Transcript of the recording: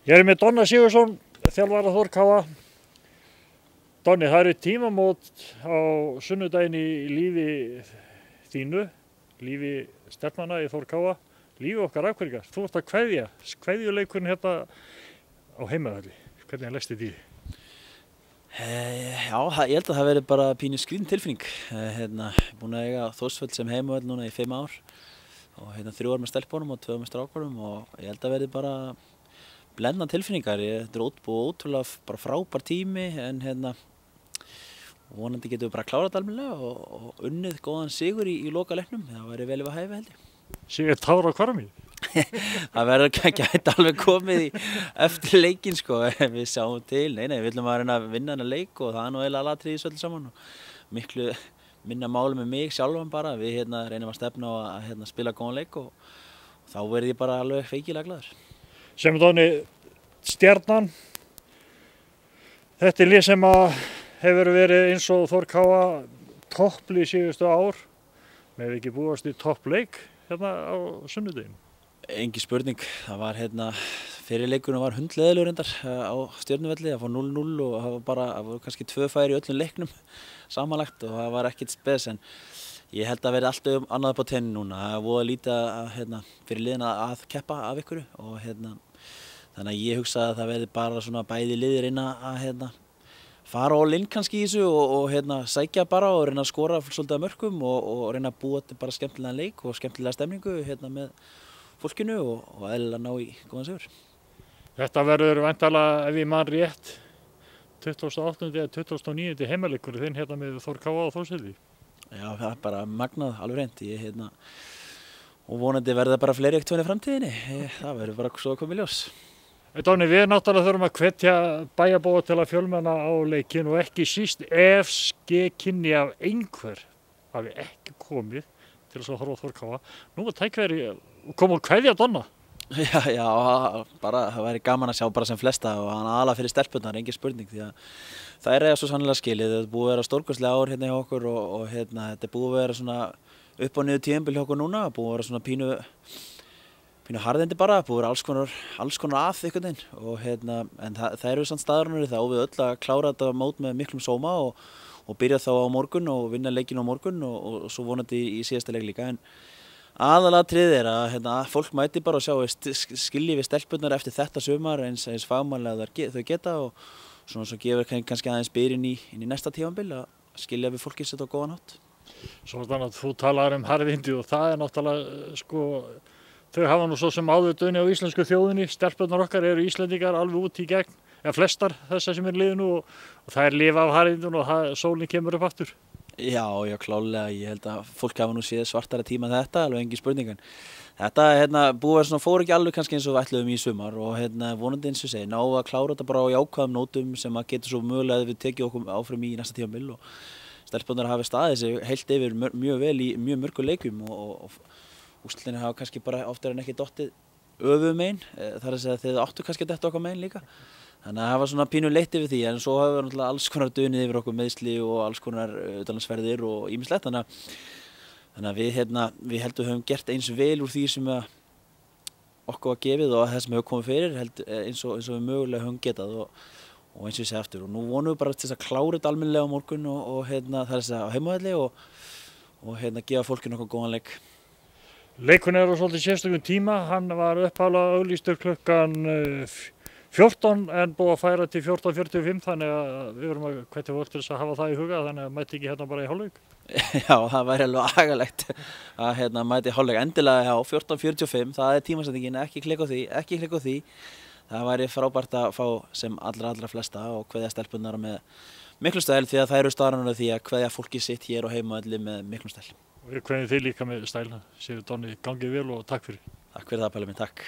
Ég er með Donna Sigurðsson, þjálfara Þór KA. Donni, það eru tímamót á sunnudaginn í lífi þínu, lífi stelpnanna í Þór KA, lífi okkar Akureyringa. Þú ert að kveðja, kveðjuleikurinn hérna á heimavelli. Hvernig leggst þið í? Já, ég held að það verið bara pínu skrýtin tilfinning. Búin að eiga Þórsvöll sem heimavöll núna í 5 ár og 3 ár með stelpunum og 2 með strákunum og ég held að verið bara blendna tilfinningar. Þetta er ótrúlega bara frábær tími en vonandi getum við bara klárað þetta almennilega og unnið góðan sigur í loka leiknum. Það væri vel yfir hæfi held ég. Sigur tár á hvarmi? Það verður gæti alveg komið eftir leikinn sko, við sjáum til. Nei, við viljum að reyna að vinna þennan leik og það er nú eiginlega atriði í þessu öllu saman. Og miklu minna máli með mig sjálfan bara. Við reynum að stefna á að spila góðan leik og þá verð ég bara alveg feikilega glaður. Sem Donni, Stjarnan, þetta er lið sem hefur verið eins og Þór KA topplið síðustu ár. Við hefum ekki búist í toppleik hérna á sunnudaginn. Engin spurning, það var fyrir leikurinn var hundleiðilegur reyndar á Stjörnuvelli, það fór 0-0 og það var kannski 2 færi í öllum leiknum samanlagt og það var ekkert spes en ég held að verði alltaf annað på tenni núna. Það er voða lítið fyrir liðina að keppa af ykkur og þannig að ég hugsa að það verði bara svona bæði liðir inn að fara all in kannski í þessu og sækja bara og reyna að skora svolítið af mörkum og reyna að búa til bara skemmtilega leik og skemmtilega stemningu með fólkinu og eðlilega ná í góðan sigur. Þetta verður væntanlega, ef ég man rétt, 28. eða 29. heimaleikur þinn með Þór KA og Þórsvelli. Já, það er bara magnað, alveg reynd. Og vonandi verða bara fleiri ekkert í framtíðinni. Það verður bara svo að koma í ljós. Donni, við náttúrulega þurfum að hvetja bæjarbúa til að fjölmenna á leikinn og ekki síst ef skekynni af einhver hafi ekki komið til þess að horfa á Þór KA. Nú er tækifæri að koma og kveðja Donna. Já, bara það væri gaman að sjá bara sem flesta og hann aðalega fyrir stelpurnar, engin spurning því að það er svo sannlega skilið. Þetta er búið að vera stórkostlega ár hjá okkur og þetta er búið að vera svona upp og niður tímabil hjá okkur núna, búið að vera svona pínu harðindi bara, búið að vera alls konar að einhvern veginn og en það eru samt staðarnir þá við öll að klára þetta mót með miklum sóma og byrja þá á morgun og vinna leikinn á morgun og svo vonandi í síðasta leik líka en aðalatriðið er að fólk mæti bara og sjá skilji við stelpurnar eftir þetta sumar eins fagmannlega þau geta og svona svo gefur kannski aðeins byrjun inn í næsta tímabil að skilja við fólki sitt á góðan hátt. Svo þannig að þú talar harðindi og það er náttúrulega sko þau hafa nú svo sem áður döni á íslensku þjóðinni, stelpurnar okkar eru Íslendingar alveg út í gegn, eða flestar þessar sem liðu nú og það er lifa af harðindun og sólin kemur upp aftur. Já, klálega, ég held að fólk hafa nú séð svartara tíma þetta, alveg engin spurningan. Þetta búið að fór ekki alveg kannski eins og við ætluðum í sumar og vonandi eins og segi, ná að klára þetta bara á jákvæðum nótum sem að getur svo mögulega að við tekið okkur áfram í næsta tímabil og stelpurnar hafi staðið sig heilt yfir mjög vel í mjög mörgum leikum og úrslitin hafa kannski bara oftar en ekki dottið öfumegin, þar að segja þið áttu kannski detta okkar megin líka. Þannig að það var svona pínu leitt yfir því en svo hafa við náttúrulega alls konar dunið yfir okkur meiðsli og alls konar utanlandsferðir og ýmislegt þannig að við heldum höfum gert eins vel úr því sem okkur var gefið og það sem hefur komið fyrir eins og við mögulega höfum getað og eins og ég segi aftur og nú vonum við bara til þess að klára þetta almennilega á morgun og það er þess að á heimavelli og gefa fólkinu okkur góðan leik. Leikurinn er á svolítið sérstökum tíma, hann var upphaflega auglýstur klukkan 14 en búið að færa til 14:45 þannig að við verum að hvetja fólk til þess að hafa það í huga þannig að mæti ekki bara í hálfleik. Já, það væri alveg agalegt að mæti í hálfleik endilega 14:45, það er tímasetningin, ekki klikka á því. Það væri frábært að fá sem allra flesta og kveðja stelpunnar með miklum stæl því að það eru staðarnir því að kveðja fólki sitt hér og heimavelli með miklum stæl. Og við kveðjum þig líka með stælna, séu Donni gangið vel og takk fyrir. Takk fyrir það, Palli minn, takk.